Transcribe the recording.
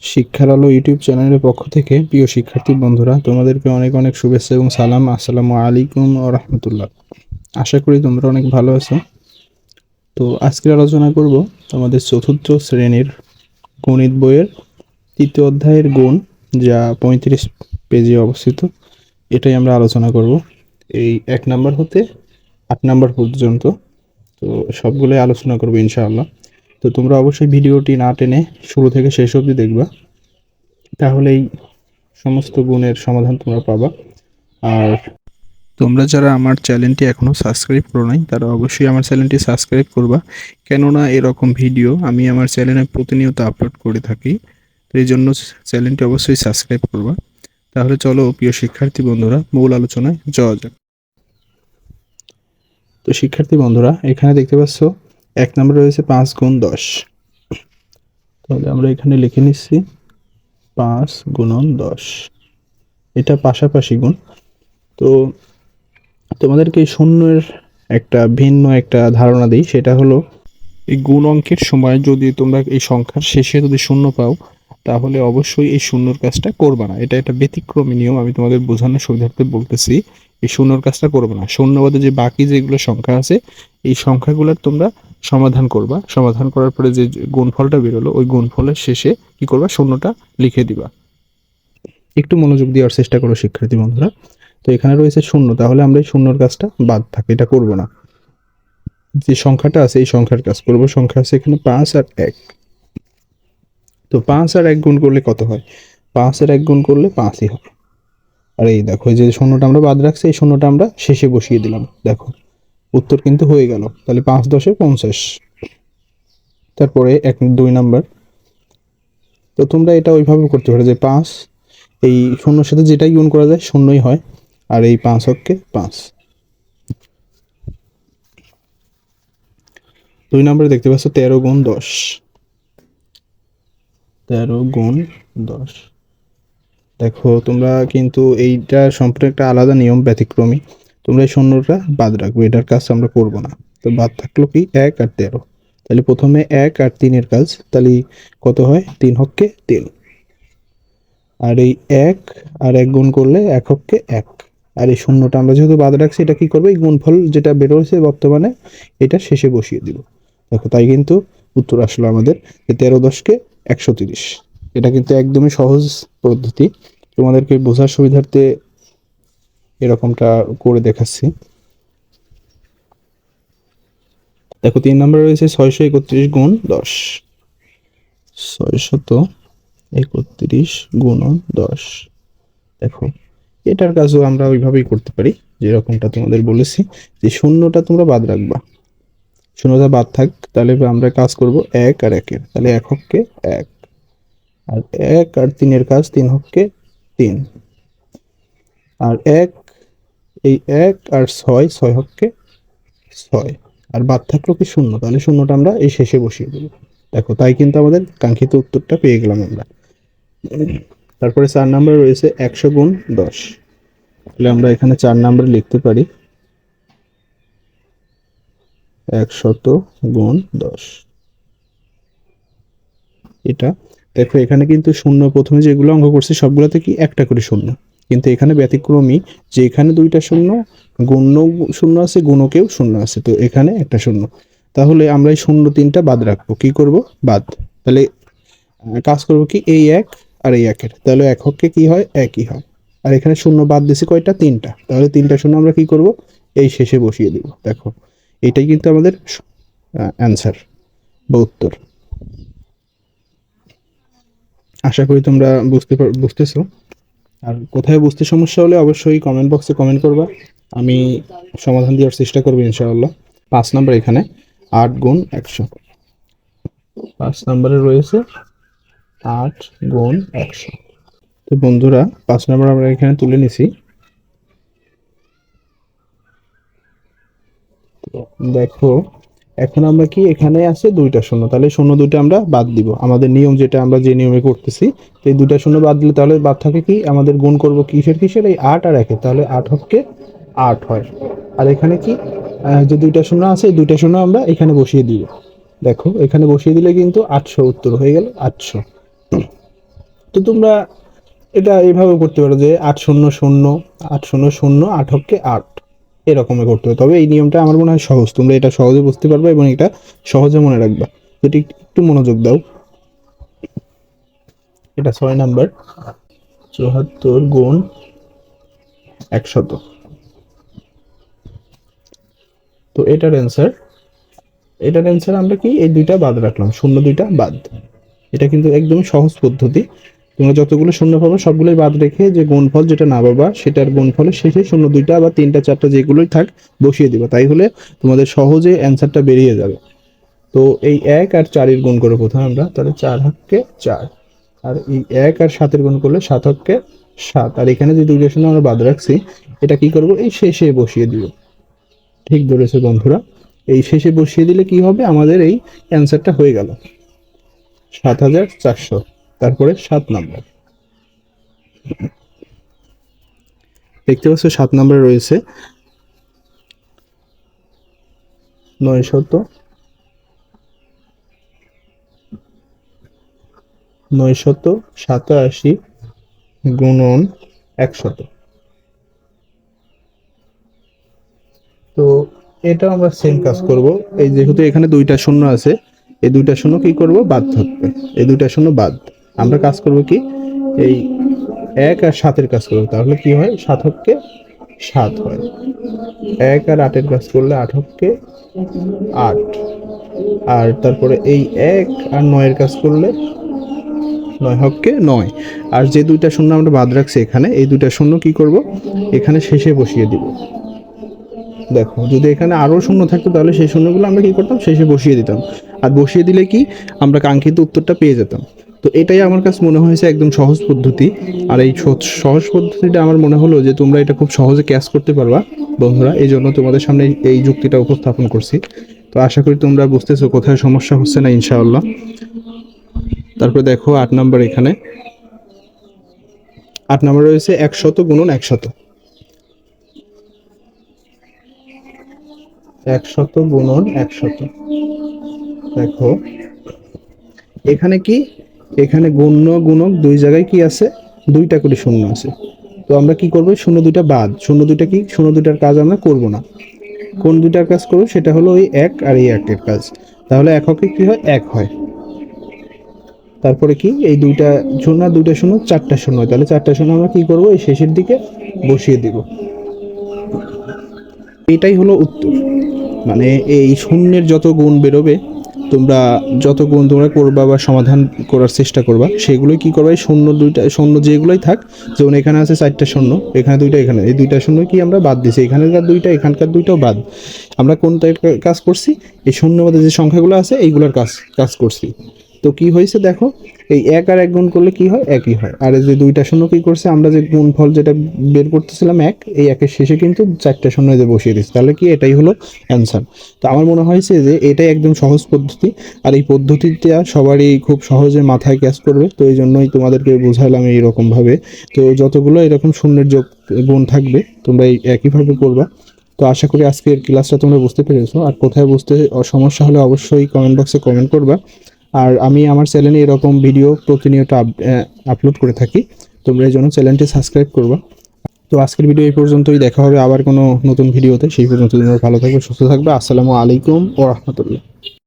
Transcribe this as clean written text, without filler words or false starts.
শিক্ষার আলো ইউটিউব চ্যানেলের পক্ষ থেকে প্রিয় শিক্ষার্থী বন্ধুরা, তোমাদেরকে অনেক অনেক শুভেচ্ছা এবং সালাম। আসসালামু আলাইকুম ওয়া রাহমাতুল্লাহ। আশা করি তোমরা অনেক ভালো আছো। তো আজকে আলোচনা করব তোমাদের চতুর্থ শ্রেণীর গণিত বইয়ের তৃতীয় অধ্যায়ের গুণ, যা 35 পেজে অবস্থিত। এটাই আমরা আলোচনা করব এই 1 নাম্বার হতে 8 নাম্বার পর্যন্ত। তো সবগুলোই আলোচনা করবো ইনশাআল্লাহ। তো তোমরা অবশ্যই ভিডিওটি না টেনে শুরু থেকে শেষ অবধি দেখবা, তাহলেই সমস্ত গুণের সমাধান তোমরা পাবা। আর তোমরা যারা আমার চ্যানেলটি এখনও সাবস্ক্রাইব করো নাই, তারা অবশ্যই আমার চ্যানেলটি সাবস্ক্রাইব করবা, কেননা এরকম ভিডিও আমি আমার চ্যানেলে প্রতিনিয়ত আপলোড করে থাকি। তো এই জন্য চ্যানেলটি অবশ্যই সাবস্ক্রাইব করবা। তাহলে চলো প্রিয় শিক্ষার্থী বন্ধুরা, মূল আলোচনায় যাওয়া যাক। তো শিক্ষার্থী বন্ধুরা, এখানে দেখতে পাচ্ছ 1 নম্বরে রয়েছে 5 গুণ 10। তাহলে আমরা এখানে লিখে নিচ্ছি 5 গুণন 10। এটা পাশাপাশি গুণ। তো তোমাদেরকে এই শূন্যের একটা ভিন্ন একটা ধারণা দিই, সেটা হলো এই গুণ অঙ্কের সময় যদি তোমরা এই সংখ্যার শেষে যদি শূন্য পাও, তাহলে অবশ্যই এই শূন্যর কাজটা করবে না। এটা একটা ব্যতিক্রমী নিয়ম, আমি তোমাদের বোঝানোর সুবিধার্থে বলতেছি। এই শূন্যর কাজটা করবে না। শূন্য বাদে যে বাকি যেগুলো সংখ্যা আছে, এই সংখ্যাগুলোর তোমরা সমাধান করবা। সমাধান করার পরে যে গুণফলটা বেরোলো, ওই গুণফলের শেষে কি করবা, শূন্যটা লিখে দিবা। একটু মনোযোগ দেওয়ার চেষ্টা করো শিক্ষার্থী বন্ধুরা। তো এখানে রয়েছে শূন্য, তাহলে আমরা এই শূন্যর কাজটা বাদ থাকে, এটা করব না। যে সংখ্যাটা আছে এই সংখ্যার কাজ করব। সংখ্যা আছে এখানে 5 আর 1। তো 5 আর 1 গুণ করলে কত হয়? 5 আর 1 গুণ করলে 5ই হয়। আর এই দেখো, এই যে শূন্যটা আমরা বাদ রাখছি, এই শূন্যটা আমরা শেষে বসিয়ে দিলাম। দেখো উত্তর কিন্তু হয়ে গেল। তাহলে 5 10 50। তারপরে 2 নাম্বার। তো তোমরা এটা ওইভাবে করতে পারো যে 5 এই শূন্যর সাথে যেটাই গুণ করা যায় শূন্যই হয়। আর এই 5 হককে 5। 2 নম্বরে দেখতে পাচ্ছ 13 গুণ 10। 13 গুণ 10। দেখো তোমরা কিন্তু এইটা সম্পূর্ণ একটা আলাদা নিয়ম, ব্যতিক্রমী। তোমরা এই শূন্যটা বাদ রাখবে, এটার কাজ আমরা করব না। তো বাদ থাকলো কি 1 আর 13। তাহলে প্রথমে 1 আর 3 এর কাজ। তাহলে কত হয়? 3 হককে 3। আর এই 1 আর 1 গুণ করলে 1 হককে 1। আর এই শূন্যটা আমরা যেহেতু বাদ রাখছি, এটা কি করবে, এই গুণফল যেটা বের হয়েছে বর্তমানে, এটা শেষে বসিয়ে দিব। দেখো তাই কিন্তু উত্তর আসলো আমাদের 13 10 130। এটা কিন্তু একদমই সহজ পদ্ধতি, তোমাদেরকে বোঝার সুবিধার্থে এরকমটা করে দেখাচ্ছি। দেখো 3 নম্বরে রয়েছে 631 গুণ 10। 631 গুণন 10। দেখো এটার কাজও আমরা ওইভাবেই করতে পারি, যেরকমটা তোমাদের বলেছি, যে শূন্যটা তোমরা বাদ রাখবা। শূন্যটা বাদ থাক, তাহলে আমরা কাজ করব 1 আর 1 এর। তাহলে 1 হককে 1। আর 1 আর 3 এর কাজ, 3 হককে 3। আর 1 এই 1 আর 6, 6 হককে 6। আর বাদ থাকলো কি শূন্য, তাহলে শূন্যটা আমরা এই শেষে বসিয়ে দেবো। দেখো তাই কিন্তু আমাদের কাঙ্ক্ষিত উত্তরটা পেয়ে গেলাম আমরা। তারপরে 4 নম্বরে রয়েছে 100 গুণ 10। তাহলে আমরা এখানে 4 নম্বরে লিখতে পারি 100 গুণ 10। এটা দেখো এখানে কিন্তু শূন্য, প্রথমে যেগুলো অঙ্ক করছি সবগুলোতে কি একটা করে শূন্য, কিন্তু এখানে ব্যতিক্রমী, যে এখানে 2টা শূন্য, গুণ্য শূন্য আছে, গুণকেও শূন্য আছে, তো এখানে একটা শূন্য। তাহলে আমরা এই শূন্য 3টা বাদ রাখবো। কি করব? বাদ। তাহলে কাজ করব কি, এই 1 আর এই 1 এর। তাহলে 1 হককে কি হয়? একই হয়। আর এখানে শূন্য বাদ দিছি কয়টা? 3টা। তাহলে 3টা শূন্য আমরা কি করব? এই শেষে বসিয়ে দিব। দেখো এটাই কিন্তু আমাদের অ্যান্সার বা উত্তর। আশা করি তোমরা বুঝতেছো। আর কোথায় বুঝতে সমস্যা হলে অবশ্যই কমেন্ট বক্সে কমেন্ট করবা, আমি সমাধান দেওয়ার চেষ্টা করবো ইনশাআল্লাহ। 5 নম্বর এখানে 8 গুণ 100। 5 নম্বরে রয়েছে 8 গুণ 100। তো বন্ধুরা 5 নম্বর আমরা এখানে তুলে নিছি। দেখো এখন আমরা কি, এখানে আছে 2টা শূন্য, তাহলে শূন্য 2টা আমরা বাদ দিব। আমাদের নিয়ম যেটা, আমরা যে নিয়মে করতেছি, তো এই 2টা শূন্য বাদ দিলে তাহলে বাদ থাকে কি, আমাদের গুণ করব কিসের কিসের, এই 8 আর 1 এর। তাহলে 8 হককে 8 হয়। আর এখানে কি, যে 2টা শূন্য আছে, এই 2টা শূন্য আমরা এখানে বসিয়ে দিব। দেখো এখানে বসিয়ে দিলে কিন্তু 800 উত্তর হয়ে গেল 800। তো তোমরা এটা এইভাবে করতে পারো যে 800 800 8 8 এরকমই করতে হবে। তবে এই নিয়মটা আমার মনে হয় সহজ, তোমরা এটা সহজে বুঝতে পারবে এবং এটা সহজে মনে রাখবা। যদি একটু মনোযোগ দাও, এটা 6 নাম্বার, 74 গুণ 100। তো এটার অ্যান্সার আমরা কি এই দুইটা বাদ রাখলাম, শূন্য দুইটা বাদ। এটা কিন্তু একদম সহজ পদ্ধতি। তোমরা যতগুলো শূন্য পাবে সবগুলোই বাদ রেখে যে গুণফল যেটা না পাবা সেটার গুণফলের শেষে শূন্য দুইটা বা তিনটা চারটা যেগুলোই থাক বসিয়ে দিবা, তাই হলে তোমাদের সহজে অ্যান্সারটা বেরিয়ে যাবে। তো এই 1 আর 4 এর গুণ করে প্রথমে আমরা, তাহলে 4 হককে 4, আর এই 1 আর 7 এর গুণ করলে 7 হককে 7, আর এখানে যে দুইটা শূন্য আমরা বাদ রাখছি এটা কি করব, এই শেষে বসিয়ে দিব। ঠিক ধরেছে বন্ধুরা, এই শেষে বসিয়ে দিলে কি হবে, আমাদের এই অ্যান্সারটা হয়ে গেল 7400। তারপরে 7 নাম্বার, দেখতে পাচ্ছ 7 নম্বরে রয়েছে 987 গুণন 100। তো এটা আমরা সেম কাজ করব। এই যেহেতু এখানে দুইটা শূন্য আছে, এই দুইটা শূন্য কি করব, বাদ থাকবে, এই দুইটা শূন্য বাদ। আমরা কাজ করব কি, এই 1 আর 7 কাজ করব, তাহলে কি হয়, 7 হককে 7 হয়। 1 আর 8 কাজ করলে 8 হককে 8, আর তারপরে এই 1 আর 9 কাজ করলে 9 হককে 9। আর যে দুইটা শূন্য আমরা বাদ রাখছি এখানে, এই দুইটা শূন্য কি করব, এখানে শেষে বসিয়ে দিব। দেখো যদি এখানে আরো শূন্য থাকতো তাহলে সেই শূন্যগুলো আমরা কি করতাম, শেষে বসিয়ে দিতাম, আর বসিয়ে দিলে কি আমরা কাঙ্ক্ষিত উত্তরটা পেয়ে যেতাম। তো এটাই আমার কাছে মনে হয়েছে একদম সহজ পদ্ধতি। আর এই সহজ পদ্ধতিটা আমার মনে হলো যে তোমরা এটা খুব সহজে ক্যাচ করতে পারবা বন্ধুরা, এই জন্য তোমাদের সামনে এই যুক্তিটা উপস্থাপন করছি। তো আশা করি তোমরা বুঝতেছো কোথায় সমস্যা হচ্ছে না, ইনশাআল্লাহ। তারপরে দেখো 8 নাম্বার, এখানে 8 নাম্বার রয়েছে 100 গুণন 100। 100 গুণন 100, দেখো এখানে কি, এখানে গুণ্য গুণক দুই জায়গায় কি আছে, দুইটা করে শূন্য আছে। তো আমরা কি করব, শূন্য দুইটা বাদ, শূন্য দুইটা কি, শূন্য দুইটার কাজ আমরা করব না। কোন দুইটার কাজ করব, সেটা হলো ওই 1 আর এই 1 এর কাজ। তাহলে এককে কি হয়, 1 হয়। তারপরে কি, এই দুইটা শূন্য দুইটা শূন্য চারটা শূন্য হয়, তাহলে চারটা শূন্য আমরা কি করব, এই শেষের দিকে বসিয়ে দিব। এটাই হলো উত্তর। মানে এই শূন্যের যত গুণ বেরোবে, তোমরা যত গুণ তোমরা করবা বা সমাধান করার চেষ্টা করবা, সেগুলোই কি করবা, শূন্য দুইটা শূন্য যেগুলোই থাক, যেমন এখানে আছে 4টা শূন্য, এখানে দুইটা, এখানে এই দুইটা শূন্য কি আমরা বাদ দিছি, এখানকার দুইটা এখানকার দুইটাও বাদ। আমরা কোনটা কাজ করছি, এই শূন্যবাদে যে সংখ্যাগুলো আছে এইগুলোর কাজ করছি। তো কি হয়েছে দেখো, এই 1 আর 1 গুণ করলে কি হয়, একই হয়। আর এই যে দুইটা শূন্য কি করছে, আমরা যে গুণফল যেটা বের করতেছিলাম 1, এই 1-এর শেষে কিন্তু 4টা শূন্য দিয়ে বসিয়ে দিচ্ছি, তাহলে কি এটাই হলো অ্যান্সার। তো আমার মনে হয়েছে যে এটাই একদম সহজ পদ্ধতি, আর এই পদ্ধতিটা সবারই খুব সহজে মাথায় ক্যাচ করবে। তো এই জন্যই তোমাদেরকে বোঝালাম এইরকমভাবে। তো যতগুলো এরকম শূন্যের যোগ গুণ থাকবে তোমরা এই একইভাবে করবা। তো আশা করি আজকের ক্লাসটা তোমরা বুঝতে পেরেছো। আর কোথায় বুঝতে সমস্যা হলে অবশ্যই কমেন্ট বক্সে কমেন্ট করবা। আর আমি আমার চ্যানেলে এরকম ভিডিও প্রতিনিয়ত আপলোড করে থাকি, তোমরা এই জন্য চ্যানেলটি সাবস্ক্রাইব করবা। তো আজকের ভিডিও এই পর্যন্তই, দেখা হবে আবার কোনো নতুন ভিডিওতে। সেই পর্যন্ত তোমরা ভালো থাকবে, সুস্থ থাকবে। আসসালামু আলাইকুম ওয়া রাহমাতুল্লাহ।